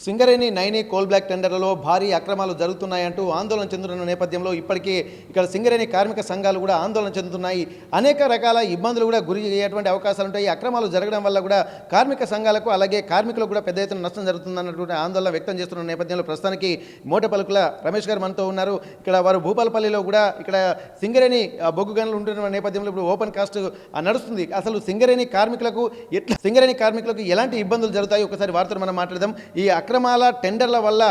Singareni Naini coal block టెండర్లలో భారీ అక్రమాలు జరుగుతున్నాయంటూ ఆందోళన చెందుతున్న నేపథ్యంలో ఇప్పటికే ఇక్కడ సింగరేణి కార్మిక సంఘాలు కూడా ఆందోళన చెందుతున్నాయి. అనేక రకాల ఇబ్బందులు కూడా గురి అయ్యేటువంటి అవకాశాలు ఉంటాయి. అక్రమాలు జరగడం వల్ల కూడా కార్మిక సంఘాలకు అలాగే కార్మికులకు కూడా పెద్ద ఎత్తున నష్టం జరుగుతుందన్నటువంటి ఆందోళన వ్యక్తం చేస్తున్న నేపథ్యంలో ప్రస్తుతానికి మోటపలుకుల రమేష్ గారు మనతో ఉన్నారు. ఇక్కడ వారు భూపాలపల్లిలో కూడా ఇక్కడ సింగరేణి బొగ్గు గనులు ఉంటున్న నేపథ్యంలో ఇప్పుడు ఓపెన్ కాస్ట్ నడుస్తుంది. అసలు సింగరేణి కార్మికులకు ఎలాంటి ఇబ్బందులు జరుగుతాయి ఒకసారి వారితో మనం మాట్లాడదాం. ఈ అక్రమాల టెండర్ల వల్ల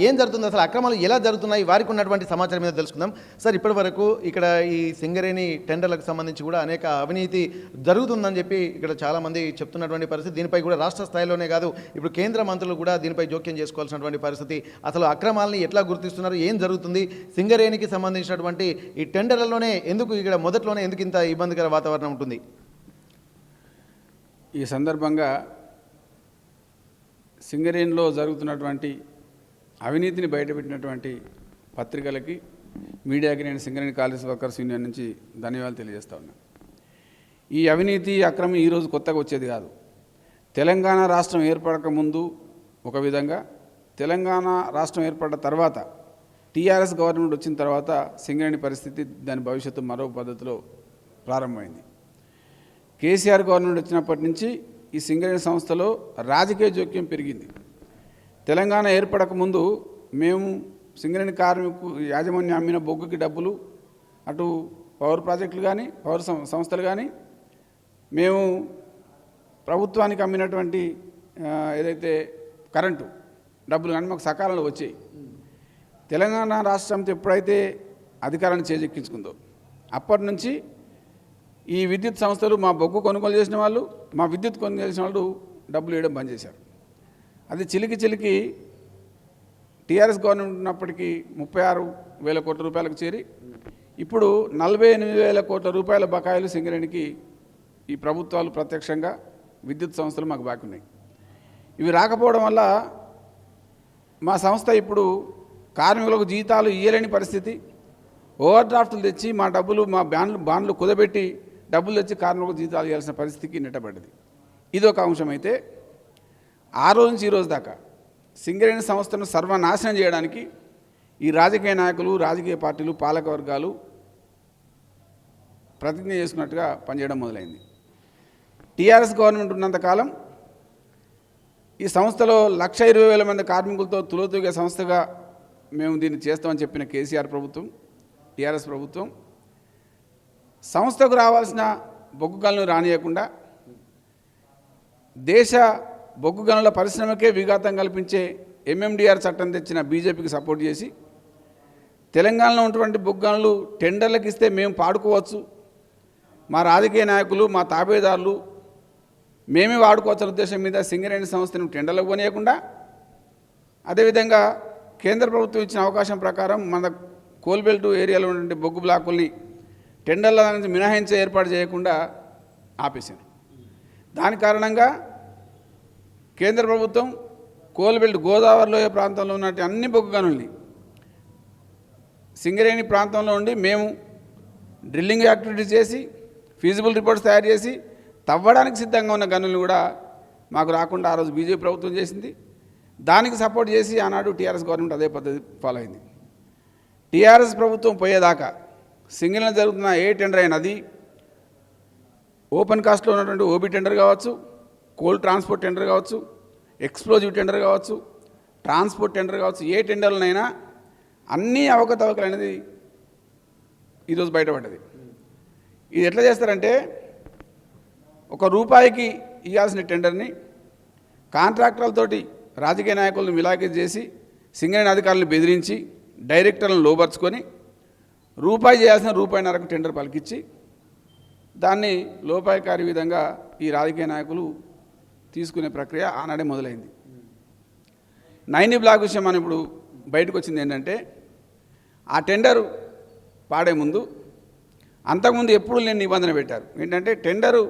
ఏం జరుగుతుంది, అసలు అక్రమాలు ఎలా జరుగుతున్నాయి, వారికి ఉన్నటువంటి సమాచారం మీద తెలుసుకుందాం. సార్, ఇప్పటి వరకు ఇక్కడ ఈ సింగరేణి టెండర్లకు సంబంధించి కూడా అనేక అవినీతి జరుగుతుందని చెప్పి ఇక్కడ చాలామంది చెప్తున్నటువంటి పరిస్థితి. దీనిపై కూడా రాష్ట్ర స్థాయిలోనే కాదు, ఇప్పుడు కేంద్ర మంత్రులు కూడా దీనిపై జోక్యం చేసుకోవాల్సినటువంటి పరిస్థితి. అసలు అక్రమాలని ఎట్లా గుర్తిస్తున్నారు, ఏం జరుగుతుంది, సింగరేణికి సంబంధించినటువంటి ఈ టెండర్లలోనే ఎందుకు ఇక్కడ మొదట్లోనే ఎందుకు ఇంత ఇబ్బందికర వాతావరణం ఉంటుంది? ఈ సందర్భంగా సింగరేణిలో జరుగుతున్నటువంటి అవినీతిని బయటపెట్టినటువంటి పత్రికలకి, మీడియాకి నేను సింగరేణి కాలేజ్ వర్కర్స్ యూనియన్ నుంచి ధన్యవాదాలు తెలియజేస్తా ఉన్నాను. ఈ అవినీతి అక్రమం ఈరోజు కొత్తగా వచ్చేది కాదు. తెలంగాణ రాష్ట్రం ఏర్పడక ముందు ఒక విధంగా, తెలంగాణ రాష్ట్రం ఏర్పడ్డ తర్వాత టీఆర్ఎస్ గవర్నమెంట్ వచ్చిన తర్వాత సింగరేణి పరిస్థితి, దాని భవిష్యత్తు మరో పద్ధతిలో ప్రారంభమైంది. కేసీఆర్ గవర్నమెంట్ వచ్చినప్పటి నుంచి ఈ సింగరేణి సంస్థలో రాజకీయ జోక్యం పెరిగింది. తెలంగాణ ఏర్పడక ముందు మేము సింగరేణి కార్మికు యాజమాన్యం అమ్మిన బొగ్గుకి డబ్బులు, అటు పవర్ ప్రాజెక్టులు కానీ పవర్ సంస్థలు కానీ, మేము ప్రభుత్వానికి అమ్మినటువంటి ఏదైతే కరెంటు డబ్బులు కానీ మాకు సకాలంలో వచ్చాయి. తెలంగాణ రాష్ట్రంతో ఎప్పుడైతే అధికారాన్ని చేజెక్కించుకుందో అప్పటి నుంచి ఈ విద్యుత్ సంస్థలు మా బొగ్గు కొనుగోలు చేసిన వాళ్ళు, మా విద్యుత్ కొనుగోలు చేసిన వాళ్ళు డబ్బులు వేయడం బంద్ చేశారు. అది చిలికి టీఆర్ఎస్ గవర్నమెంట్ ఉన్నప్పటికీ 36,000 కోట్ల రూపాయలకు చేరి ఇప్పుడు 48,000 కోట్ల రూపాయల బకాయిలు సింగరేణికి ఈ ప్రభుత్వాలు ప్రత్యక్షంగా విద్యుత్ సంస్థలు మాకు బాకీ ఉన్నాయి. ఇవి రాకపోవడం వల్ల మా సంస్థ ఇప్పుడు కార్మికులకు జీతాలు ఇయ్యలేని పరిస్థితి, ఓవర్ డ్రాఫ్ట్లు తెచ్చి మా డబ్బులు, మా బాండ్లు కుదబెట్టి డబ్బులు తెచ్చి కార్మికులకు జీతాలు ఇవ్వాల్సిన పరిస్థితికి నెట్టబడ్డది. ఇది ఒక అంశం. అయితే ఆ రోజు నుంచి ఈ రోజు దాకా సింగరేణి సంస్థను సర్వనాశనం చేయడానికి ఈ రాజకీయ నాయకులు, రాజకీయ పార్టీలు, పాలక వర్గాలు ప్రతిజ్ఞ చేసుకున్నట్టుగా పనిచేయడం మొదలైంది. టీఆర్ఎస్ గవర్నమెంట్ ఉన్నంతకాలం ఈ సంస్థలో 1,20,000 మంది కార్మికులతో తులతూగే సంస్థగా మేము దీన్ని చేస్తామని చెప్పిన కేసీఆర్ ప్రభుత్వం, టీఆర్ఎస్ ప్రభుత్వం సంస్థకు రావాల్సిన బొగ్గు గనులను రానియకుండా దేశ బొగ్గు గనుల పరిశ్రమకే విఘాతం కల్పించే ఎంఎండిఆర్ చట్టం తెచ్చిన బీజేపీకి సపోర్ట్ చేసి, తెలంగాణలో ఉన్నటువంటి బొగ్గు గనులు టెండర్లకు ఇస్తే మేము పాడుకోవచ్చు, మా రాజకీయ నాయకులు, మా తాబేదారులు మేమే వాడుకోవచ్చు ఉద్దేశం మీద సింగరేణి సంస్థను టెండర్లకు కొనియకుండా, అదేవిధంగా కేంద్ర ప్రభుత్వం ఇచ్చిన అవకాశం ప్రకారం మన కోల్బెల్ట్ ఏరియాలో ఉన్నటువంటి బొగ్గు బ్లాకుల్ని టెండర్ల నుంచి మినహాయించే ఏర్పాటు చేయకుండా ఆపేశారు. దాని కారణంగా కేంద్ర ప్రభుత్వం కోల్బెల్ట్ గోదావరిలోయ ప్రాంతంలో ఉన్నట్టు అన్ని బొగ్గు గనుల్ని సింగరేణి ప్రాంతంలో ఉండి మేము డ్రిల్లింగ్ యాక్టివిటీస్ చేసి ఫీజిబుల్ రిపోర్ట్స్ తయారు చేసి తవ్వడానికి సిద్ధంగా ఉన్న గనులను కూడా మాకు రాకుండా ఆ రోజు బీజేపీ ప్రభుత్వం చేసింది. దానికి సపోర్ట్ చేసి ఆనాడు టీఆర్ఎస్ గవర్నమెంట్ అదే పద్ధతి ఫాలో అయింది. టీఆర్ఎస్ ప్రభుత్వం పోయేదాకా సింగరేణిలో జరుగుతున్న ఏ టెండర్ అయినా, అది ఓపెన్ కాస్ట్లో ఉన్నటువంటి ఓబీ టెండర్ కావచ్చు, కోల్ ట్రాన్స్పోర్ట్ టెండర్ కావచ్చు, ఎక్స్ప్లోజివ్ టెండర్ కావచ్చు, ట్రాన్స్పోర్ట్ టెండర్ కావచ్చు, ఏ టెండర్లనైనా అన్నీ అవకతవకలు అనేది ఈరోజు బయటపడ్డది. ఇది ఎట్లా చేస్తారంటే, ₹1 ఇవ్వాల్సిన టెండర్ని కాంట్రాక్టర్లతోటి రాజకీయ నాయకులను మిలాఖీ చేసి సింగరేణి అధికారులను బెదిరించి డైరెక్టర్లను లోపరుచుకొని రూపాయి చేయాల్సిన ₹1.5కు టెండర్ పలికిచ్చి దాన్ని లోపాయకారి విధంగా ఈ రాజకీయ నాయకులు తీసుకునే ప్రక్రియ ఆనాడే మొదలైంది. నైని బ్లాక్ విషయం మనం ఇప్పుడు బయటకు వచ్చింది ఏంటంటే, ఆ టెండరు పాడే ముందు అంతకుముందు ఎప్పుడు లేని నిబంధన పెట్టారు. ఏంటంటే, టెండరు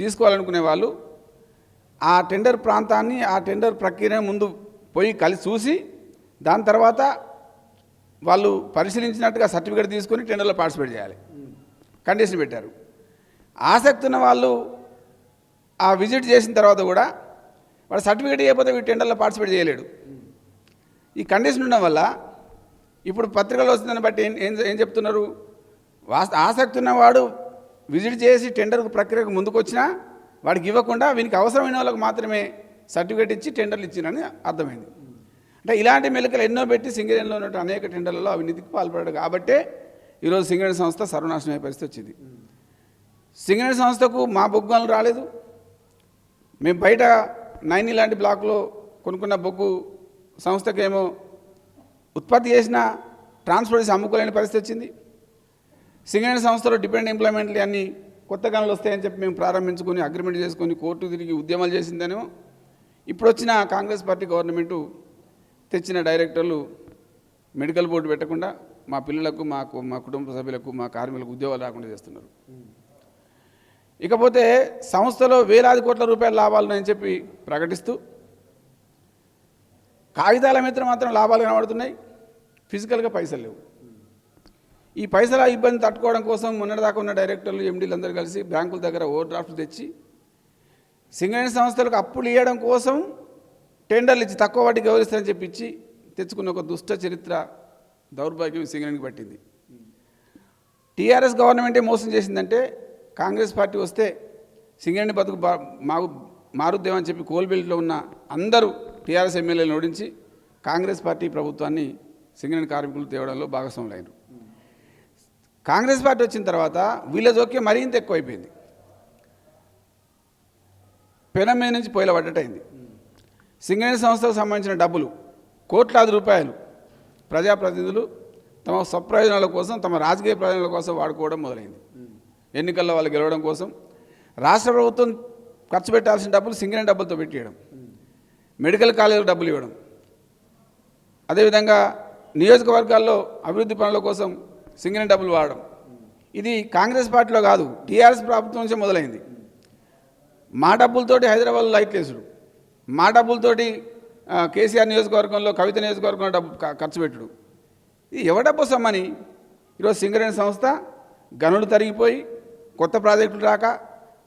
తీసుకోవాలనుకునే వాళ్ళు ఆ టెండర్ ప్రాంతాన్ని, ఆ టెండర్ ప్రక్రియ ముందు పోయి కలిసి చూసి దాని తర్వాత వాళ్ళు పరిశీలించినట్టుగా సర్టిఫికేట్ తీసుకొని టెండర్లో పార్టిసిపేట్ చేయాలి కండిషన్ పెట్టారు. ఆసక్తి ఉన్న వాళ్ళు ఆ విజిట్ చేసిన తర్వాత కూడా వాడు సర్టిఫికేట్ ఇవ్వకపోతే వీడు టెండర్లో పార్టిసిపేట్ చేయలేడు. ఈ కండిషన్ ఉండడం వల్ల ఇప్పుడు పత్రికలు వస్తుందని బట్టి ఏం చెప్తున్నారు, ఆసక్తి ఉన్నవాడు విజిట్ చేసి టెండర్ ప్రక్రియకు ముందుకు వచ్చినా వాడికి ఇవ్వకుండా వీనికి అవసరమైన వాళ్ళకి మాత్రమే సర్టిఫికేట్ ఇచ్చి టెండర్లు ఇచ్చినని అర్థమైంది. అంటే ఇలాంటి మెలికలు ఎన్నో పెట్టి సింగరేణిలో ఉన్న అనేక టెండర్లలో అవినీతికి పాల్పడ్డాడు కాబట్టే ఈరోజు సింగరేణి సంస్థ సర్వనాశనం అయ్యే పరిస్థితి వచ్చింది. సింగరేణి సంస్థకు మా బొగ్గు రాలేదు. మేము బయట 9 లాంటి బ్లాక్లో కొనుక్కున్న బొగ్గు సంస్థకేమో ఉత్పత్తి చేసిన ట్రాన్స్పోర్ట్ చేసి అమ్ముకోలేని పరిస్థితి వచ్చింది. సింగరేణి సంస్థలో డిపెండెంట్ ఎంప్లాయ్మెంట్లు అన్నీ కొత్త గనులు వస్తాయని చెప్పి మేము ప్రారంభించుకొని అగ్రిమెంట్ చేసుకొని కోర్టు తిరిగి ఉద్యమాలు చేసిందనేమో ఇప్పుడు వచ్చిన కాంగ్రెస్ పార్టీ గవర్నమెంటు తెచ్చిన డైరెక్టర్లు మెడికల్ బోర్డు పెట్టకుండా మా పిల్లలకు మా కుటుంబ సభ్యులకు మా కార్మికులకు ఉద్యోగాలు రాకుండా చేస్తున్నారు. ఇకపోతే సంస్థలో వేలాది కోట్ల రూపాయల లాభాలు ఉన్నాయని చెప్పి ప్రకటిస్తూ కాగితాల మీద మాత్రం లాభాలు కనబడుతున్నాయి, ఫిజికల్గా పైసలు లేవు. ఈ పైసల ఇబ్బంది తట్టుకోవడం కోసం మొన్నటిదాకా ఉన్న డైరెక్టర్లు ఎండీలు అందరూ కలిసి బ్యాంకుల దగ్గర ఓవర్ డ్రాఫ్ట్లు తెచ్చి సింగరేణి సంస్థలకు అప్పులు ఇవ్వడం కోసం టెండర్లు ఇచ్చి తక్కువ వాటికి గౌరవిస్తారని చెప్పి ఇచ్చి తెచ్చుకున్న ఒక దుష్ట చరిత్ర దౌర్భాగ్యం సింగరేణికి పట్టింది. టీఆర్ఎస్ గవర్నమెంటే మోసం చేసిందంటే కాంగ్రెస్ పార్టీ వస్తే సింగరేణి బతుకు మారుద్దేమని చెప్పి కోల్బెల్ట్లో ఉన్న అందరూ టీఆర్ఎస్ ఎమ్మెల్యేలను ఓడించి కాంగ్రెస్ పార్టీ ప్రభుత్వాన్ని సింగరేణి కార్మికులు తేవడంలో భాగస్వాములైనారు. కాంగ్రెస్ పార్టీ వచ్చిన తర్వాత వీళ్ళ జోక్యం మరింత ఎక్కువైపోయింది. పెనం మీద నుంచి పొయ్యిల పడ్డటైంది. సింగరేణి సంస్థకు సంబంధించిన డబ్బులు కోట్లాది రూపాయలు ప్రజాప్రతినిధులు తమ స్వప్రయోజనాల కోసం తమ రాజకీయ ప్రయోజనాల కోసం వాడుకోవడం మొదలైంది. ఎన్నికల్లో వాళ్ళు గెలవడం కోసం రాష్ట్ర ప్రభుత్వం ఖర్చు పెట్టాల్సిన డబ్బులు సింగరేణి డబ్బులతో పెట్టేయడం, మెడికల్ కాలేజీలకు డబ్బులు ఇవ్వడం, అదేవిధంగా నియోజకవర్గాల్లో అభివృద్ధి పనుల కోసం సింగరేణి డబ్బులు వాడడం. ఇది కాంగ్రెస్ పార్టీలో కాదు, టీఆర్ఎస్ ప్రభుత్వం నుంచే మొదలైంది. మా డబ్బులతోటి హైదరాబాద్లో లైట్లు వేసుడు, మా డబ్బులతోటి కేసీఆర్ నియోజకవర్గంలో కవిత నియోజకవర్గంలో డబ్బు ఖర్చు పెట్టుడు. ఇది ఎవరి డబ్బు సమ్మని ఈరోజు సింగరేణి సంస్థ గనులు తరిగిపోయి కొత్త ప్రాజెక్టులు రాక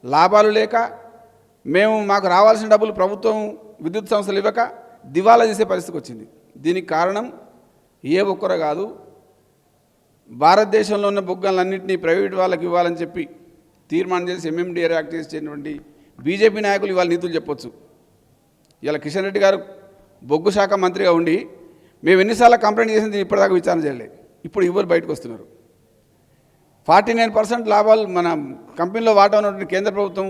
లాభాలు లేక మాకు రావాల్సిన డబ్బులు ప్రభుత్వం విద్యుత్ సంస్థలు ఇవ్వక దివాలా చేసే పరిస్థితికి వచ్చింది. దీనికి కారణం ఏ ఒక్కరు కాదు, భారతదేశంలో ఉన్న బొగ్గులన్నింటినీ ప్రైవేట్ వాళ్ళకి ఇవ్వాలని చెప్పి తీర్మానం చేసి ఎంఎండిఆర్ యాక్ట్ చేసినటువంటి బీజేపీ నాయకులు ఇవాళ నీతులు చెప్పొచ్చు. ఇలా కిషన్ రెడ్డి గారు బొగ్గు శాఖ మంత్రిగా ఉండి మేము ఎన్నిసార్లు కంప్లైంట్ చేసింది ఇప్పటిదాకా విచారణ చేయలేదు. ఇప్పుడు ఇవ్వరు బయటకు వస్తున్నారు. 49% లాభాలు మన కంపెనీలో వాటా ఉన్నటువంటి కేంద్ర ప్రభుత్వం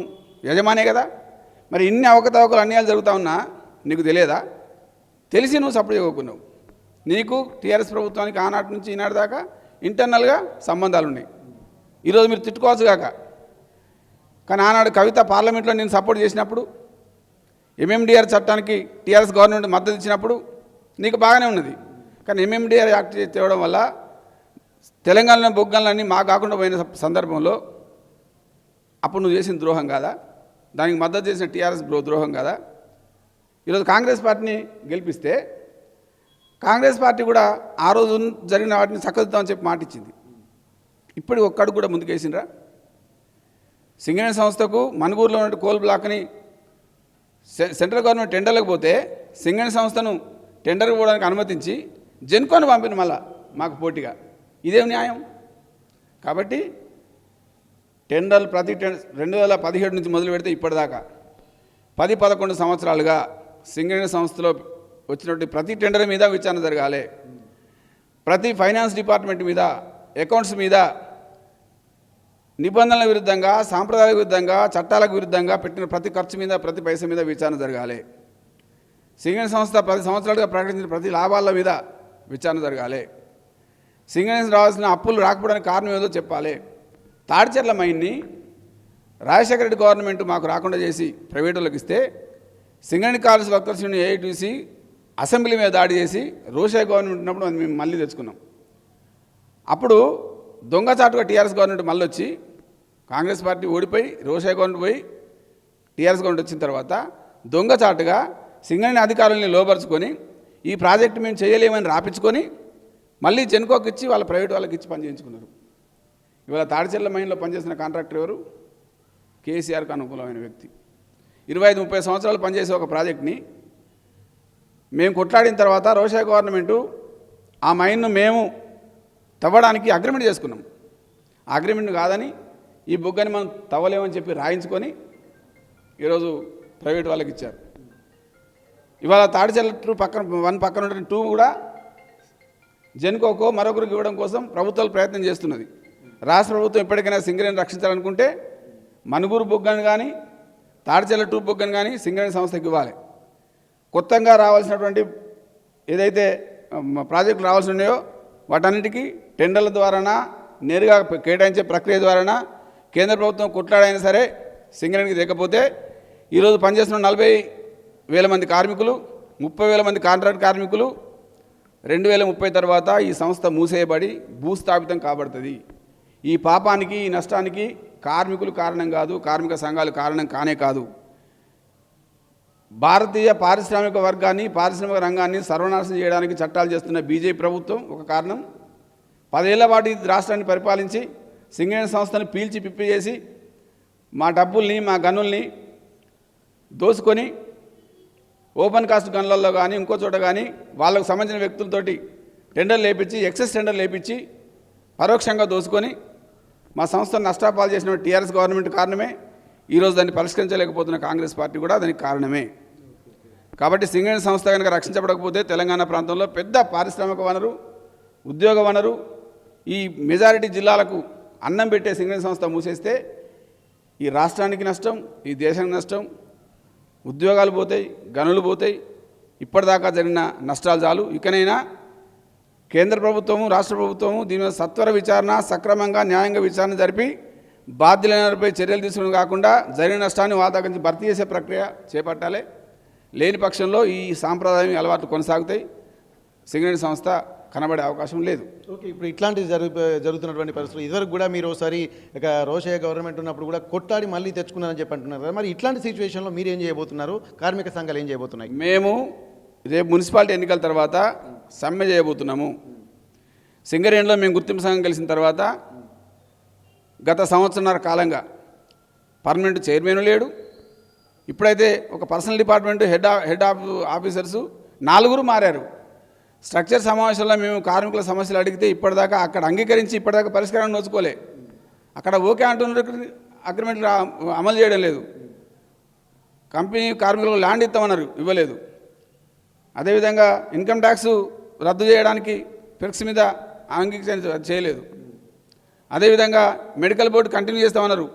యజమానే కదా. మరి ఇన్ని అవకతవకలు అన్యాయాలు జరుగుతూ ఉన్నా నీకు తెలియదా? తెలిసి నువ్వు సపోర్ట్ చేయకున్నావు. నీకు టీఆర్ఎస్ ప్రభుత్వానికి ఆనాటి నుంచి ఈనాటి దాకా ఇంటర్నల్గా సంబంధాలు ఉన్నాయి. ఈరోజు మీరు తిట్టుకోవచ్చు కాక, కానీ ఆనాడు కవిత పార్లమెంట్లో నేను సపోర్ట్ చేసినప్పుడు ఎంఎండిఆర్ చట్టానికి టీఆర్ఎస్ గవర్నమెంట్ మద్దతు ఇచ్చినప్పుడు నీకు బాగానే ఉన్నది. కానీ ఎంఎండిఆర్ యాక్ట్ తేవడం వల్ల తెలంగాణలో బొగ్గలన్నీ మా కాకుండా పోయిన సందర్భంలో అప్పుడు నువ్వు చేసిన ద్రోహం కాదా? దానికి మద్దతు చేసిన టీఆర్ఎస్ ద్రోహం కాదా? ఈరోజు కాంగ్రెస్ పార్టీని గెలిపిస్తే కాంగ్రెస్ పార్టీ కూడా ఆ రోజు జరిగిన వాటిని చక్కదిద్దామని చెప్పి మాట ఇచ్చింది. ఇప్పుడు ఒక్కడికి కూడా ముందుకేసిండ్రా? సింగరేణి సంస్థకు మనుగూరులో ఉన్న కోల్ బ్లాక్ని సెంట్రల్ గవర్నమెంట్ టెండర్లకు పోతే సింగరేణి సంస్థను టెండర్కి పోవడానికి అనుమతించి జెన్కోని పంపిన మళ్ళా మాకు పోటీగా. ఇదేం న్యాయం? కాబట్టి టెండర్లు 2017 నుంచి మొదలు పెడితే ఇప్పటిదాకా 10-11 సంవత్సరాలుగా సింగరేణి సంస్థలో వచ్చినటువంటి ప్రతి టెండర్ మీద విచారణ జరగాలి. ప్రతి ఫైనాన్స్ డిపార్ట్మెంట్ మీద, అకౌంట్స్ మీద నిబంధనల విరుద్ధంగా, సాంప్రదాయాల విరుద్ధంగా, చట్టాలకు విరుద్ధంగా పెట్టిన ప్రతి ఖర్చు మీద, ప్రతి పైసా మీద విచారణ జరగాలి. సింగరేణి సంస్థ 10 సంవత్సరాలుగా ప్రకటించిన ప్రతి లాభాల మీద విచారణ జరగాలి. సింగరేణి రావాల్సిన అప్పులు రాకపోవడానికి కారణం ఏదో చెప్పాలి. తాడిచెర్ల మైన్ని రాజశేఖర రెడ్డి గవర్నమెంట్ మాకు రాకుండా చేసి ప్రైవేట్ వాళ్ళకి ఇస్తే Singareni college workers union AITC assembly మీద దాడి చేసి రోషే గవర్నమెంట్ ఉన్నప్పుడు మేము మళ్ళీ తెచ్చుకున్నాం. అప్పుడు దొంగచాటుగా టీఆర్ఎస్ గవర్నమెంట్ మళ్ళీ వచ్చి కాంగ్రెస్ పార్టీ ఓడిపోయి రోషే గవర్నమెంట్ పోయి టీఆర్ఎస్ గవర్నమెంట్ వచ్చిన తర్వాత దొంగచాటుగా సింగరేణి అధికారులని లోపరుచుకొని ఈ ప్రాజెక్టు మేము చేయలేమని రాపించుకొని మళ్ళీ జెన్కోకి ఇచ్చి వాళ్ళ ప్రైవేట్ వాళ్ళకి ఇచ్చి పని చేయించుకున్నారు. ఇవాళ తాడిచెర్ల మైన్లో పనిచేసిన కాంట్రాక్టర్ ఎవరు? కేసీఆర్కి అనుకూలమైన వ్యక్తి. 25-30 సంవత్సరాలు పనిచేసే ఒక ప్రాజెక్ట్ని మేము కొట్లాడిన తర్వాత రోషా గవర్నమెంటు ఆ మైన్ను మేము తవ్వడానికి అగ్రిమెంట్ చేసుకున్నాం. ఆ అగ్రిమెంట్ కాదని ఈ బుగ్గని మనం తవ్వలేమని చెప్పి రాయించుకొని ఈరోజు ప్రైవేట్ వాళ్ళకి ఇచ్చారు. ఇవాళ తాడిచెర్ల 2 పక్కన ఉన్న 2 కూడా జెన్కోకో మరొకరికి ఇవ్వడం కోసం ప్రభుత్వాలు ప్రయత్నం చేస్తున్నది. రాష్ట్ర ప్రభుత్వం ఎప్పటికైనా సింగరేణిని రక్షించాలనుకుంటే మనుగురు బుగ్గను కానీ తాడిచెర్ల 2 బుగ్గను కానీ సింగరేణి సంస్థకి ఇవ్వాలి. కొత్తగా రావాల్సినటువంటి ఏదైతే ప్రాజెక్టులు రావాల్సి ఉన్నాయో వాటన్నిటికీ టెండర్ల ద్వారానా నేరుగా కేటాయించే ప్రక్రియ ద్వారానా కేంద్ర ప్రభుత్వం కొట్లాడైనా సరే సింగరేణికి లేకపోతే ఈరోజు పనిచేస్తున్న 40,000 మంది కార్మికులు, 30,000 మంది కాంట్రాక్ట్ కార్మికులు 2030 తర్వాత ఈ సంస్థ మూసేయబడి భూస్థాపితం కాబడుతుంది. ఈ పాపానికి ఈ నష్టానికి కార్మికులు కారణం కాదు, కార్మిక సంఘాలు కారణం కానే కాదు. భారతీయ పారిశ్రామిక వర్గాన్ని పారిశ్రామిక రంగాన్ని సర్వనాశనం చేయడానికి చట్టాలు చేస్తున్న బీజేపీ ప్రభుత్వం ఒక కారణం. 10 ఏళ్ల పాటు రాష్ట్రాన్ని పరిపాలించి సింగరేణి సంస్థను పీల్చి పిప్పి చేసి మా డబ్బుల్ని మా గనుల్ని దోసుకొని ఓపెన్ కాస్ట్ గన్లలో కానీ ఇంకో చోట కానీ వాళ్ళకు సంబంధించిన వ్యక్తులతోటి టెండర్లు లేపించి ఎక్సెస్ టెండర్లు లేపించి పరోక్షంగా దోసుకొని మా సంస్థను నష్టాపాలు చేసిన టీఆర్ఎస్ గవర్నమెంట్ కారణమే. ఈరోజు దాన్ని పరిష్కరించలేకపోతున్న కాంగ్రెస్ పార్టీ కూడా దానికి కారణమే. కాబట్టి సింగరేణి సంస్థ కనుక రక్షించబడకపోతే తెలంగాణ ప్రాంతంలో పెద్ద పారిశ్రామిక వనరు, ఉద్యోగ వనరు, ఈ మెజారిటీ జిల్లాలకు అన్నం పెట్టే సింగరేణి సంస్థ మూసేస్తే ఈ రాష్ట్రానికి నష్టం, ఈ దేశానికి నష్టం, ఉద్యోగాలు పోతాయి, గనులు పోతాయి. ఇప్పటిదాకా జరిగిన నష్టాలు చాలు. ఇకనైనా కేంద్ర ప్రభుత్వము రాష్ట్ర ప్రభుత్వము దీని మీద సత్వర విచారణ, సక్రమంగా న్యాయంగా విచారణ జరిపి బాధ్యులైనపై చర్యలు తీసుకోవడం కాకుండా జరిగిన నష్టాన్ని వాళ్ళ దగ్గర నుంచి భర్తీ చేసే ప్రక్రియ చేపట్టాలి. లేని పక్షంలో ఈ సాంప్రదాయం అలవాట్లు కొనసాగుతాయి, సింగరేణి సంస్థ కనబడే అవకాశం లేదు. ఓకే, ఇప్పుడు ఇట్లాంటివి జరుగుతున్నటువంటి పరిస్థితులు ఇదివరకు కూడా మీరు ఒకసారి ఇక రోషయ్య గవర్నమెంట్ ఉన్నప్పుడు కూడా కొట్టాడి మళ్ళీ తెచ్చుకున్నారని చెప్పి అంటున్నారు కదా, మరి ఇట్లాంటి సిచ్యువేషన్లో మీరు ఏం చేయబోతున్నారు? కార్మిక సంఘాలు ఏం చేయబోతున్నాయి? మేము రేపు మున్సిపాలిటీ ఎన్నికల తర్వాత సమ్మె చేయబోతున్నాము. సింగరేణిలో మేము గుర్తింపు సంఘం కలిసిన తర్వాత గత సంవత్సరన్నర కాలంగా పర్మనెంట్ చైర్మన్ లేడు. ఇప్పుడైతే ఒక పర్సనల్ డిపార్ట్మెంట్ హెడ్ ఆఫీసర్సు 4 మారారు. స్ట్రక్చర్ సమావేశంలో మేము కార్మికుల సమస్యలు అడిగితే ఇప్పటిదాకా అక్కడ అంగీకరించి ఇప్పటిదాకా పరిష్కారం నోచుకోలే. అక్కడ ఓకే అంటున్నారు, అగ్రిమెంట్లు అమలు చేయడం లేదు. కంపెనీ కార్మికులకు ల్యాండ్ ఇస్తామన్నారు, ఇవ్వలేదు. అదేవిధంగా ఇన్కమ్ ట్యాక్స్ రద్దు చేయడానికి ఫిక్స్ మీద చేయలేదు. అదేవిధంగా మెడికల్ బోర్డు కంటిన్యూ చేస్తామన్నారు,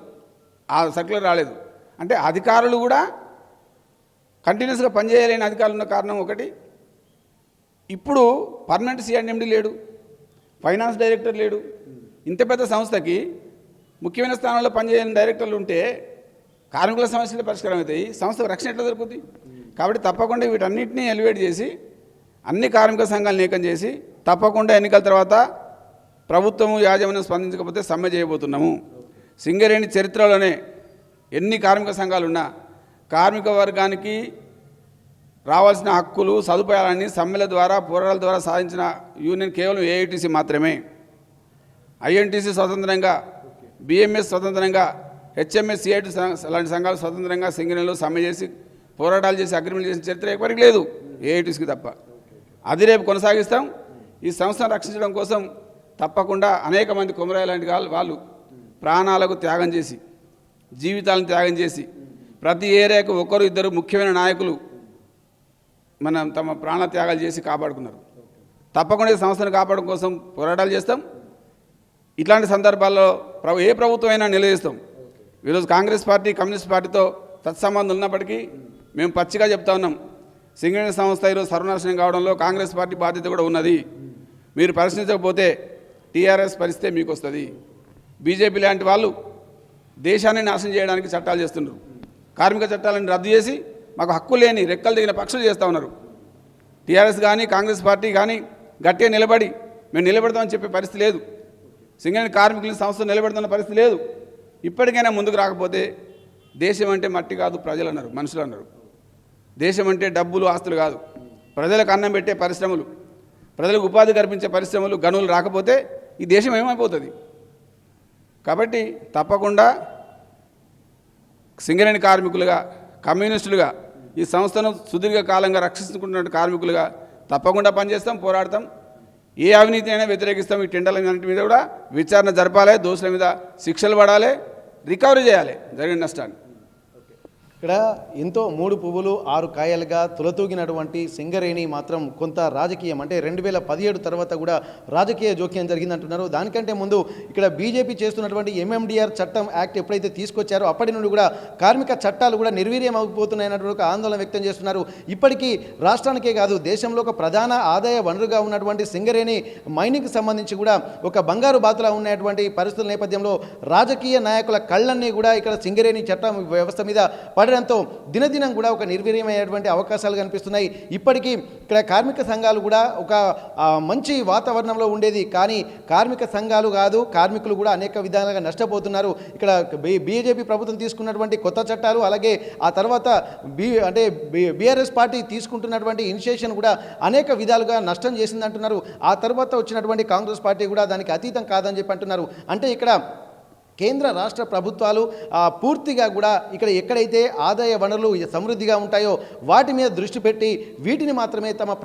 ఆ సర్క్యులర్ రాలేదు. అంటే అధికారులు కూడా కంటిన్యూస్గా పనిచేయలేని అధికారులు ఉన్న కారణం ఒకటి. ఇప్పుడు పర్మనెంట్ సిఎండి లేడు, ఫైనాన్స్ డైరెక్టర్ లేడు. ఇంత పెద్ద సంస్థకి ముఖ్యమైన స్థానంలో పనిచేయని డైరెక్టర్లు ఉంటే కార్మికుల సమస్యలు పరిష్కారం అవుతాయి, సంస్థకు రక్షణ ఎట్లా దొరుకుతుంది? కాబట్టి తప్పకుండా వీటన్నిటినీ ఎలివేట్ చేసి అన్ని కార్మిక సంఘాలను ఏకం చేసి తప్పకుండా ఎన్నికల తర్వాత ప్రభుత్వము యాజమాన్యం స్పందించకపోతే సమ్మె చేయబోతున్నాము. సింగరేణి చరిత్రలోనే ఎన్ని కార్మిక సంఘాలున్నా కార్మిక వర్గానికి రావాల్సిన హక్కులు సదుపాయాలన్నీ సమ్మెల ద్వారా పోరాటాల ద్వారా సాధించిన యూనియన్ కేవలం ఏఐటీసీ మాత్రమే. ఐఎన్టీసీ స్వతంత్రంగా, బిఎంఎస్ స్వతంత్రంగా, హెచ్ఎంఎస్, సిఐటి లాంటి సంఘాలు స్వతంత్రంగా సింగరేణిలో సమ్మె చేసి పోరాటాలు చేసి అగ్రిమెంట్ చేసిన చరిత్ర ఎవరికి లేదు, ఏఐటీసీకి తప్ప. అది రేపు కొనసాగిస్తాం. ఈ సంస్థను రక్షించడం కోసం తప్పకుండా అనేక మంది కొమరాయి లాంటి వాళ్ళు ప్రాణాలకు త్యాగం చేసి, జీవితాలను త్యాగం చేసి, ప్రతి ఏరియాకు 1-2 ముఖ్యమైన నాయకులు తమ ప్రాణ త్యాగాలు చేసి కాపాడుకున్నారు. తప్పకుండా ఈ సంస్థను కాపాడడం కోసం పోరాటాలు చేస్తాం. ఇట్లాంటి సందర్భాల్లో ఏ ప్రభుత్వం అయినా నిలదీస్తాం. ఈరోజు కాంగ్రెస్ పార్టీ కమ్యూనిస్ట్ పార్టీతో తత్సంబంధం ఉన్నప్పటికీ మేము పచ్చిగా చెప్తా ఉన్నాం, సింగరేణి సంస్థ ఈరోజు సర్వనాశనం కావడంలో కాంగ్రెస్ పార్టీ బాధ్యత కూడా ఉన్నది. మీరు ప్రశ్నించకపోతే టీఆర్ఎస్ పరిస్థితే మీకు వస్తుంది. బీజేపీ లాంటి వాళ్ళు దేశాన్ని నాశనం చేయడానికి చట్టాలు చేస్తున్నారు. కార్మిక చట్టాలను రద్దు చేసి మాకు హక్కు లేని రెక్కలు దిగిన పక్షులు చేస్తూ ఉన్నారు. టీఆర్ఎస్ కానీ కాంగ్రెస్ పార్టీ కానీ గట్టిగా నిలబడి మేము నిలబెడతామని చెప్పే పరిస్థితి లేదు. సింగరేణి కార్మికుల సంస్థ నిలబెడుతున్న పరిస్థితి లేదు. ఇప్పటికైనా ముందుకు రాకపోతే దేశం అంటే మట్టి కాదు ప్రజలు అన్నారు, మనుషులు అన్నారు. దేశం అంటే డబ్బులు ఆస్తులు కాదు, ప్రజలకు అన్నం పెట్టే పరిశ్రమలు, ప్రజలకు ఉపాధి కల్పించే పరిశ్రమలు, గనులు రాకపోతే ఈ దేశం ఏమైపోతుంది? కాబట్టి తప్పకుండా సింగరేణి కార్మికులుగా కమ్యూనిస్టులుగా ఈ సంస్థను సుదీర్ఘకాలంగా రక్షించుకుంటున్న కార్మికులుగా తప్పకుండా పనిచేస్తాం, పోరాడతాం. ఏ అవినీతి అయినా వ్యతిరేకిస్తాం. ఈ టెండర్ల మీద కూడా విచారణ జరపాలి, దోషుల మీద శిక్షలు పడాలి, రికవరీ చేయాలి జరిగిన నష్టాన్ని. ఇక్కడ ఎంతో 3 పువ్వులు 6 కాయలుగా తులతూగినటువంటి సింగరేణి మాత్రం కొంత రాజకీయం అంటే 2017 తర్వాత కూడా రాజకీయ జోక్యం జరిగిందంటున్నారు. దానికంటే ముందు ఇక్కడ బీజేపీ చేస్తున్నటువంటి ఎంఎండిఆర్ చట్టం యాక్ట్ ఎప్పుడైతే తీసుకొచ్చారో అప్పటి నుండి కూడా కార్మిక చట్టాలు కూడా నిర్వీర్యం అయిపోతున్నాయన్నటువంటి ఒక ఆందోళన వ్యక్తం చేస్తున్నారు. ఇప్పటికీ రాష్ట్రానికే కాదు దేశంలో ఒక ప్రధాన ఆదాయ వనరుగా ఉన్నటువంటి సింగరేణి మైనింగ్కి సంబంధించి కూడా ఒక బంగారు బాతులా ఉన్నటువంటి పరిస్థితుల నేపథ్యంలో రాజకీయ నాయకుల కళ్ళన్నీ కూడా ఇక్కడ సింగరేణి చట్టం వ్యవస్థ మీద పడడంతో దినదినం కూడా ఒక నిర్వీర్యమైనటువంటి అవకాశాలు కనిపిస్తున్నాయి. ఇప్పటికీ ఇక్కడ కార్మిక సంఘాలు కూడా ఒక మంచి వాతావరణంలో ఉండేది, కానీ కార్మిక సంఘాలు కాదు కార్మికులు కూడా అనేక విధాలుగా నష్టపోతున్నారు. ఇక్కడ బీజేపీ ప్రభుత్వం తీసుకున్నటువంటి కొత్త చట్టాలు, అలాగే ఆ తర్వాత బీఆర్ఎస్ పార్టీ తీసుకుంటున్నటువంటి ఇనిషియేషన్ కూడా అనేక విధాలుగా నష్టం చేసిందంటున్నారు. ఆ తర్వాత వచ్చినటువంటి కాంగ్రెస్ పార్టీ కూడా దానికి అతీతం కాదని చెప్పి అంటున్నారు. అంటే ఇక్కడ కేంద్ర రాష్ట్ర ప్రభుత్వాలు పూర్తిగా కూడా ఇక్కడ ఎక్కడైతే ఆదాయ వనరులు సమృద్ధిగా ఉంటాయో వాటి మీద దృష్టి పెట్టి వీటిని మాత్రమే తమ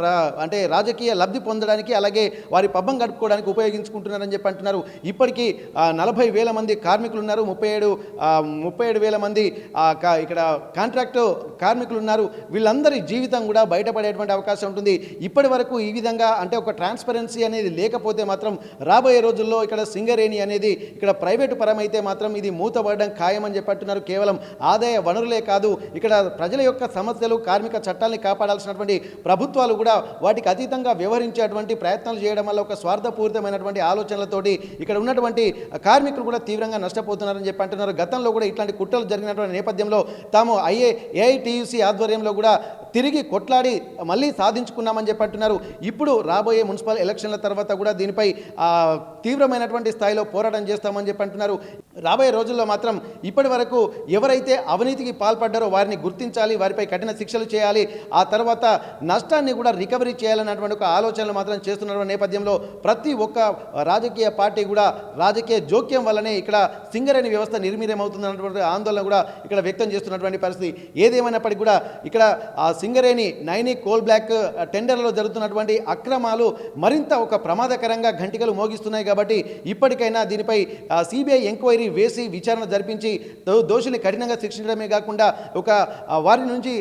అంటే రాజకీయ లబ్ధి పొందడానికి అలాగే వారి పబ్బం గడుపుకోవడానికి ఉపయోగించుకుంటున్నారని చెప్పి అంటున్నారు. ఇప్పటికీ 40,000 మంది కార్మికులు ఉన్నారు, 37,000 మంది ఇక్కడ కాంట్రాక్టు కార్మికులు ఉన్నారు. వీళ్ళందరి జీవితం కూడా బయటపడేటువంటి అవకాశం ఉంటుంది. ఇప్పటి వరకు ఈ విధంగా అంటే ఒక ట్రాన్స్పరెన్సీ అనేది లేకపోతే మాత్రం రాబోయే రోజుల్లో ఇక్కడ సింగరేణి అనేది ఇక్కడ ప్రైవేటు పరమైన అయితే మాత్రం ఇది మూతపడడం ఖాయమని చెప్పంటున్నారు. కేవలం ఆదాయ వనరులే కాదు ఇక్కడ ప్రజల యొక్క సమస్యలు కార్మిక చట్టాలని కాపాడాల్సినటువంటి ప్రభుత్వాలు కూడా వాటికి అతీతంగా వ్యవహరించేటువంటి ప్రయత్నాలు చేయడం వల్ల ఒక స్వార్థపూరితమైనటువంటి ఆలోచనలతోటి ఇక్కడ ఉన్నటువంటి కార్మికులు కూడా తీవ్రంగా నష్టపోతున్నారని చెప్పి అంటున్నారు. గతంలో కూడా ఇట్లాంటి కుట్రలు జరిగినటువంటి నేపథ్యంలో తాము ఏఐటీయూసీ ఆధ్వర్యంలో కూడా తిరిగి కొట్లాడి మళ్ళీ సాధించుకున్నామని చెప్పి అంటున్నారు. ఇప్పుడు రాబోయే మున్సిపల్ ఎలక్షన్ల తర్వాత కూడా దీనిపై తీవ్రమైనటువంటి స్థాయిలో పోరాటం చేస్తామని చెప్పి అంటున్నారు. రాబోయే రోజుల్లో మాత్రం ఇప్పటి వరకు ఎవరైతే అవినీతికి పాల్పడ్డారో వారిని గుర్తించాలి, వారిపై కఠిన శిక్షలు చేయాలి, ఆ తర్వాత నష్టాన్ని కూడా రికవరీ చేయాలన్నటువంటి ఒక ఆలోచనలు మాత్రం చేస్తున్న నేపథ్యంలో ప్రతి ఒక్క రాజకీయ పార్టీ కూడా రాజకీయ జోక్యం వల్లనే ఇక్కడ సింగరేణి వ్యవస్థ నిర్వీర్యమవుతుందన్నటువంటి ఆందోళన కూడా ఇక్కడ వ్యక్తం చేస్తున్నటువంటి పరిస్థితి. ఏదేమైనప్పటికీ కూడా ఇక్కడ సింగరేణి నైని కోల్ బ్లాక్ టెండర్లలో జరుగుతున్నటువంటి అక్రమాలు మరింత ఒక ప్రమాదకరంగా ఘంటికలు మోగిస్తున్నాయి. కాబట్టి ఇప్పటికైనా దీనిపై సిబిఐ ఎంక్వైరీ వేసి విచారణ జరిపించి దోషుల్ని కఠినంగా శిక్షించడమే కాకుండా ఒక వారి నుంచి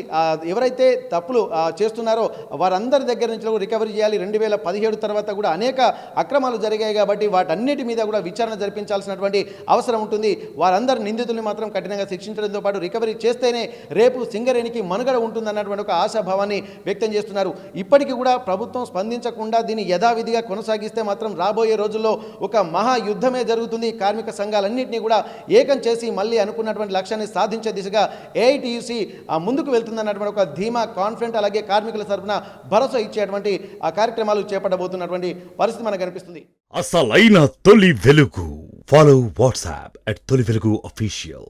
ఎవరైతే తప్పులు చేస్తున్నారో వారందరి దగ్గర నుంచి రికవరీ చేయాలి. 2017 తర్వాత కూడా అనేక అక్రమాలు జరిగాయి కాబట్టి వాటన్నిటి మీద కూడా విచారణ జరిపించాల్సినటువంటి అవసరం ఉంటుంది. వారందరి నిందితుల్ని మాత్రం కఠినంగా శిక్షించడంతో పాటు రికవరీ చేస్తేనే రేపు సింగరేణికి మనుగడ ఉంటుందన్నటువంటి ఒక ఆశాభావాన్ని వ్యక్తం చేస్తున్నారు. ఇప్పటికీ కూడా ప్రభుత్వం స్పందించకుండా దీన్ని యథావిధిగా కొనసాగిస్తే మాత్రం రాబోయే రోజుల్లో ఒక మహాయుద్ధమే జరుగుతుంది. కార్మిక సంఘాలన్నింటినీ కూడా ఏకం చేసి మళ్ళీ అనుకున్నటువంటి లక్ష్యాన్ని సాధించే దిశగా ఏఐటీయూసీ ముందుకు వెళ్తుందన్నటువంటి ఒక ధీమా కాన్ఫిడెంట్ అలాగే కార్మికుల తరఫున భరోసా ఇచ్చేటువంటి కార్యక్రమాలు చేపట్టబోతున్నటువంటి పరిస్థితి మనకు కనిపిస్తుంది. అసలైన తొలి వెలుగు. ఫాలో వాట్సాప్ @తొలి వెలుగు official.